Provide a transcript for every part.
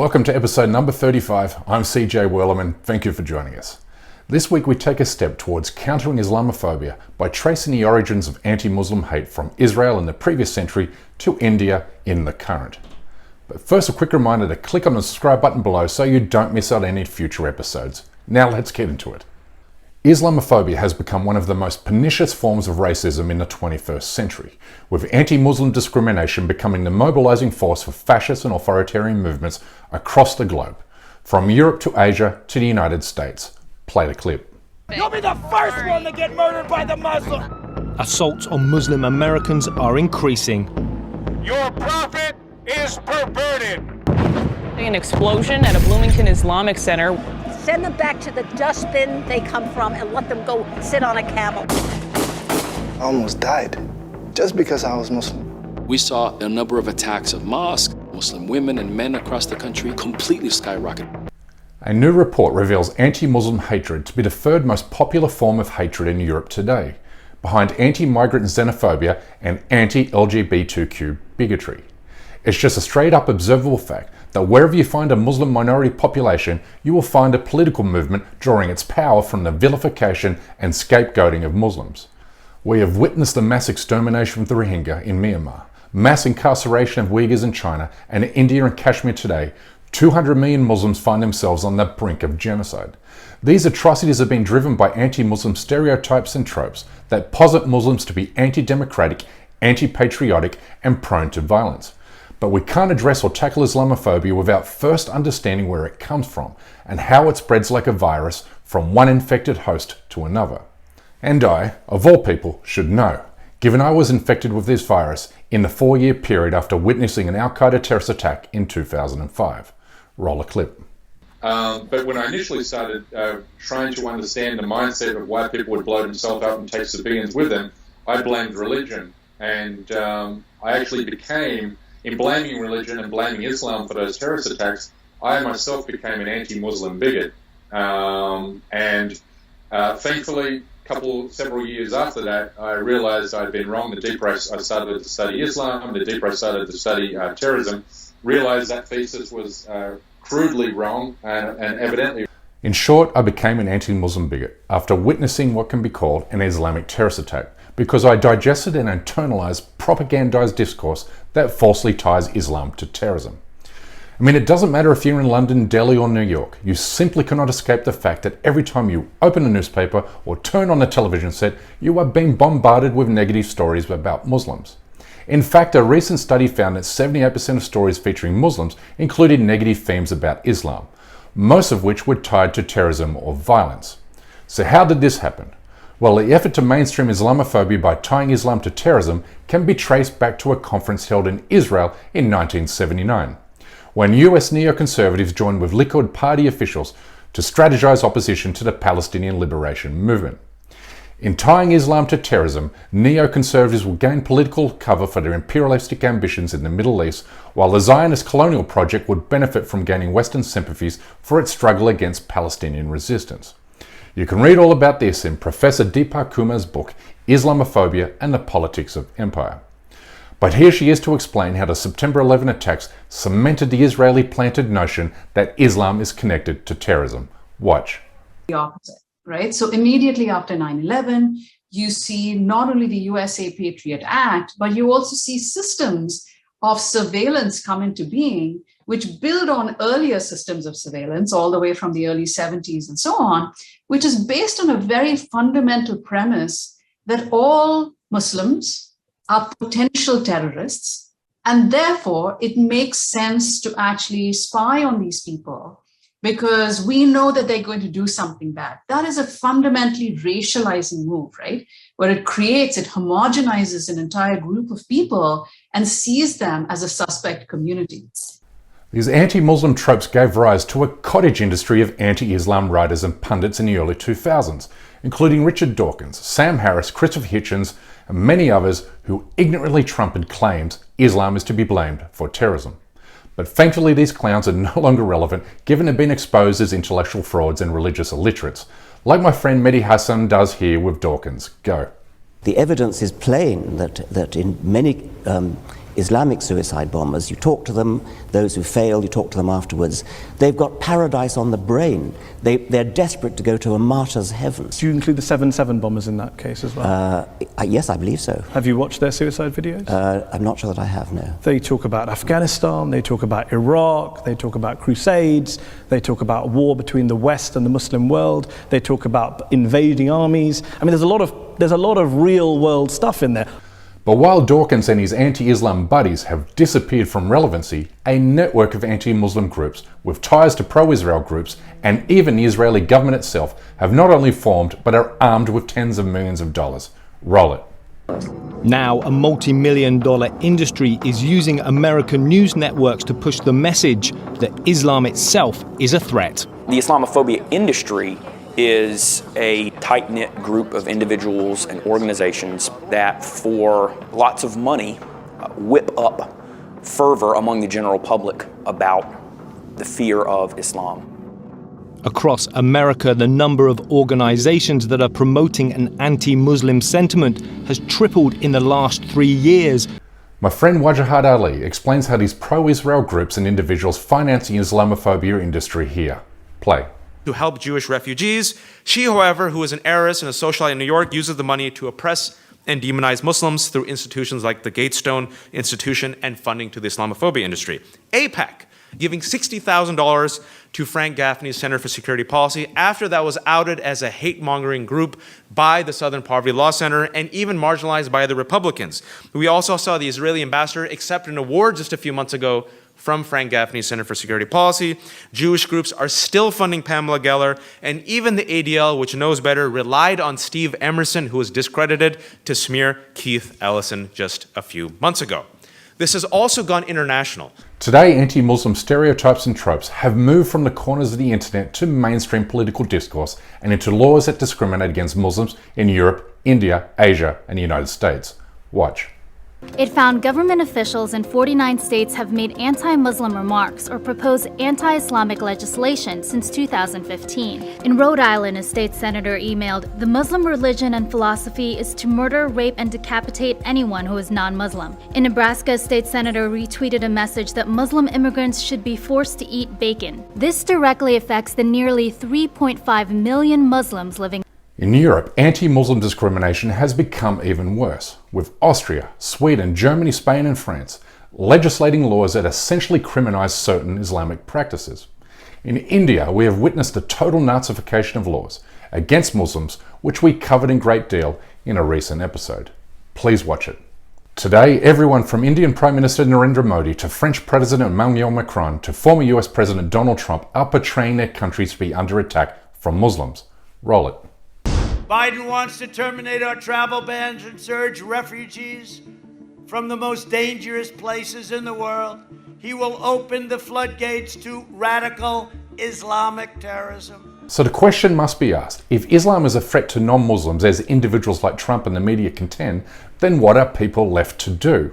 Welcome to episode number 35. I'm CJ Werleman. Thank you for joining us. This week we take a step towards countering Islamophobia by tracing the origins of anti-Muslim hate from Israel in the previous century to India in the current. But first, a quick reminder to click on the subscribe button below so you don't miss out any future episodes. Now let's get into it. Islamophobia has become one of the most pernicious forms of racism in the 21st century, with anti-Muslim discrimination becoming the mobilizing force for fascist and authoritarian movements across the globe, from Europe to Asia to the United States. Play the clip. You'll be the first one to get murdered by the Muslim! Assaults on Muslim Americans are increasing. Your prophet is perverted! An explosion at a Bloomington Islamic Center. Send them back to the dustbin they come from and let them go sit on a camel. I almost died just because I was Muslim. We saw a number of attacks of mosques, Muslim women and men across the country completely skyrocket. A new report reveals anti-Muslim hatred to be the third most popular form of hatred in Europe today, behind anti-migrant xenophobia and anti-LGBTQ bigotry. It's just a straight-up observable fact that wherever you find a Muslim minority population, you will find a political movement drawing its power from the vilification and scapegoating of Muslims. We have witnessed the mass extermination of the Rohingya in Myanmar, mass incarceration of Uyghurs in China, and in India and Kashmir today, 200 million Muslims find themselves on the brink of genocide. These atrocities have been driven by anti-Muslim stereotypes and tropes that posit Muslims to be anti-democratic, anti-patriotic, and prone to violence. But we can't address or tackle Islamophobia without first understanding where it comes from and how it spreads like a virus from one infected host to another. And I, of all people, should know, given I was infected with this virus in the 4-year period after witnessing an Al-Qaeda terrorist attack in 2005. Roll a clip. But when I initially started trying to understand the mindset of why people would blow themselves up and take civilians with them, I blamed religion. And I actually became, in blaming religion and blaming Islam for those terrorist attacks, I myself became an anti-Muslim bigot. Thankfully, several years after that, I realized I'd been wrong. The deeper I started to study Islam, the deeper I started to study terrorism, realized that thesis was crudely wrong and evidently. In short, I became an anti-Muslim bigot after witnessing what can be called an Islamic terrorist attack, because I digested and internalized propagandized discourse that falsely ties Islam to terrorism. I mean, it doesn't matter if you're in London, Delhi or New York, you simply cannot escape the fact that every time you open a newspaper or turn on a television set, you are being bombarded with negative stories about Muslims. In fact, a recent study found that 78% of stories featuring Muslims included negative themes about Islam, most of which were tied to terrorism or violence. So how did this happen? Well, the effort to mainstream Islamophobia by tying Islam to terrorism can be traced back to a conference held in Israel in 1979, when US neoconservatives joined with Likud party officials to strategize opposition to the Palestinian liberation movement. In tying Islam to terrorism, neoconservatives will gain political cover for their imperialistic ambitions in the Middle East, while the Zionist colonial project would benefit from gaining Western sympathies for its struggle against Palestinian resistance. You can read all about this in Professor Deepak Kumar's book, Islamophobia and the Politics of Empire. But here she is to explain how the September 11 attacks cemented the Israeli-planted notion that Islam is connected to terrorism. Watch. The opposite, right? So immediately after 9/11, you see not only the USA Patriot Act, but you also see systems of surveillance come into being, which build on earlier systems of surveillance all the way from the early 70s and so on, which is based on a very fundamental premise that all Muslims are potential terrorists, and therefore it makes sense to actually spy on these people because we know that they're going to do something bad. That is a fundamentally racializing move, right? Where it homogenizes an entire group of people and sees them as a suspect community. These anti-Muslim tropes gave rise to a cottage industry of anti-Islam writers and pundits in the early 2000s, including Richard Dawkins, Sam Harris, Christopher Hitchens, and many others who ignorantly trumpeted claims Islam is to be blamed for terrorism. But thankfully these clowns are no longer relevant, given they've been exposed as intellectual frauds and religious illiterates, like my friend Mehdi Hassan does here with Dawkins. Go. The evidence is plain that in many Islamic suicide bombers, you talk to them, those who fail, you talk to them afterwards, they've got paradise on the brain. They're desperate to go to a martyr's heaven. Do you include the 7/7 bombers in that case as well? Yes, I believe so. Have you watched their suicide videos? I'm not sure that I have, no. They talk about Afghanistan, they talk about Iraq, they talk about crusades, they talk about war between the West and the Muslim world, they talk about invading armies. I mean, there's a lot of real world stuff in there. But while Dawkins and his anti-Islam buddies have disappeared from relevancy, a network of anti-Muslim groups with ties to pro-Israel groups and even the Israeli government itself have not only formed but are armed with tens of millions of dollars. Roll it. Now, a multi-million-dollar industry is using American news networks to push the message that Islam itself is a threat. The Islamophobia industry is a tight-knit group of individuals and organizations that, for lots of money, whip up fervor among the general public about the fear of Islam. Across America, the number of organizations that are promoting an anti-Muslim sentiment has tripled in the last 3 years. My friend Wajahat Ali explains how these pro-Israel groups and individuals finance the Islamophobia industry here. Play. To help Jewish refugees. She, however, who is an heiress and a socialite in New York, uses the money to oppress and demonize Muslims through institutions like the Gatestone Institution and funding to the Islamophobia industry. AIPAC, giving $60,000 to Frank Gaffney's Center for Security Policy after that was outed as a hate-mongering group by the Southern Poverty Law Center and even marginalized by the Republicans. We also saw the Israeli ambassador accept an award just a few months ago from Frank Gaffney's Center for Security Policy. Jewish groups are still funding Pamela Geller, and even the ADL, which knows better, relied on Steve Emerson, who was discredited, to smear Keith Ellison just a few months ago. This has also gone international. Today, anti-Muslim stereotypes and tropes have moved from the corners of the internet to mainstream political discourse and into laws that discriminate against Muslims in Europe, India, Asia, and the United States. Watch. It found government officials in 49 states have made anti-Muslim remarks or proposed anti-Islamic legislation since 2015. In Rhode Island, a state senator emailed, "The Muslim religion and philosophy is to murder, rape, and decapitate anyone who is non-Muslim." In Nebraska, a state senator retweeted a message that Muslim immigrants should be forced to eat bacon. This directly affects the nearly 3.5 million Muslims living. In Europe, anti-Muslim discrimination has become even worse, with Austria, Sweden, Germany, Spain, and France legislating laws that essentially criminalize certain Islamic practices. In India, we have witnessed the total Nazification of laws against Muslims, which we covered in great deal in a recent episode. Please watch it. Today, everyone from Indian Prime Minister Narendra Modi to French President Emmanuel Macron to former US President Donald Trump are portraying their countries to be under attack from Muslims. Roll it. Biden wants to terminate our travel bans and surge refugees from the most dangerous places in the world. He will open the floodgates to radical Islamic terrorism. So the question must be asked, if Islam is a threat to non-Muslims as individuals like Trump and the media contend, then what are people left to do?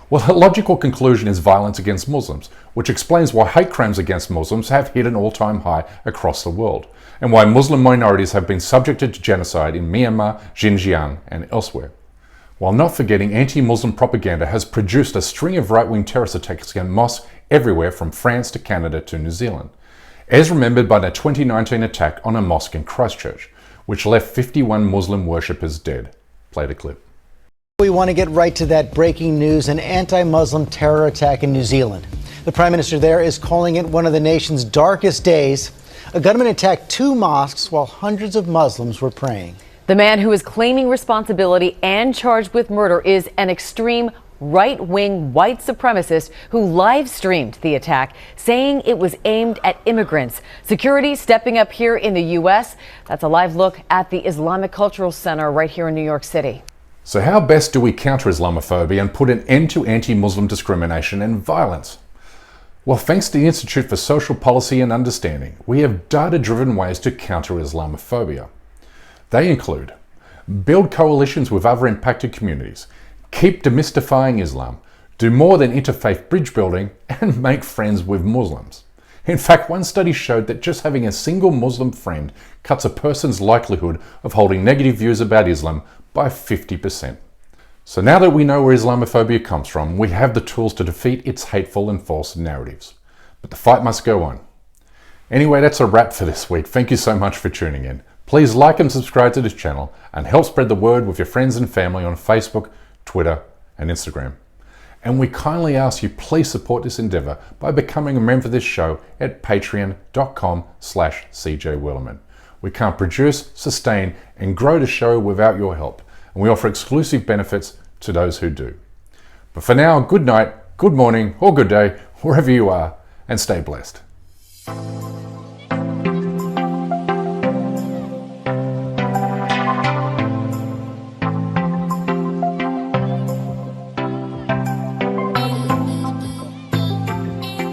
Well, the logical conclusion is violence against Muslims, which explains why hate crimes against Muslims have hit an all-time high across the world, and why Muslim minorities have been subjected to genocide in Myanmar, Xinjiang, and elsewhere. While not forgetting, anti-Muslim propaganda has produced a string of right-wing terrorist attacks against mosques everywhere from France to Canada to New Zealand, as remembered by the 2019 attack on a mosque in Christchurch, which left 51 Muslim worshippers dead. Play the clip. We want to get right to that breaking news, an anti-Muslim terror attack in New Zealand. The Prime Minister there is calling it one of the nation's darkest days. A gunman attacked 2 mosques while hundreds of Muslims were praying. The man who is claiming responsibility and charged with murder is an extreme right-wing white supremacist who live-streamed the attack, saying it was aimed at immigrants. Security stepping up here in the U.S. That's a live look at the Islamic Cultural Center right here in New York City. So how best do we counter Islamophobia and put an end to anti-Muslim discrimination and violence? Well, thanks to the Institute for Social Policy and Understanding, we have data-driven ways to counter Islamophobia. They include build coalitions with other impacted communities, keep demystifying Islam, do more than interfaith bridge building, and make friends with Muslims. In fact, one study showed that just having a single Muslim friend cuts a person's likelihood of holding negative views about Islam by 50%. So now that we know where Islamophobia comes from, we have the tools to defeat its hateful and false narratives. But the fight must go on. Anyway, that's a wrap for this week. Thank you so much for tuning in. Please like and subscribe to this channel and help spread the word with your friends and family on Facebook, Twitter, and Instagram. And we kindly ask you please support this endeavour by becoming a member of this show at patreon.com/CJWillerman. We can't produce, sustain, and grow the show without your help, and we offer exclusive benefits to those who do. But for now, good night, good morning, or good day, wherever you are, and stay blessed.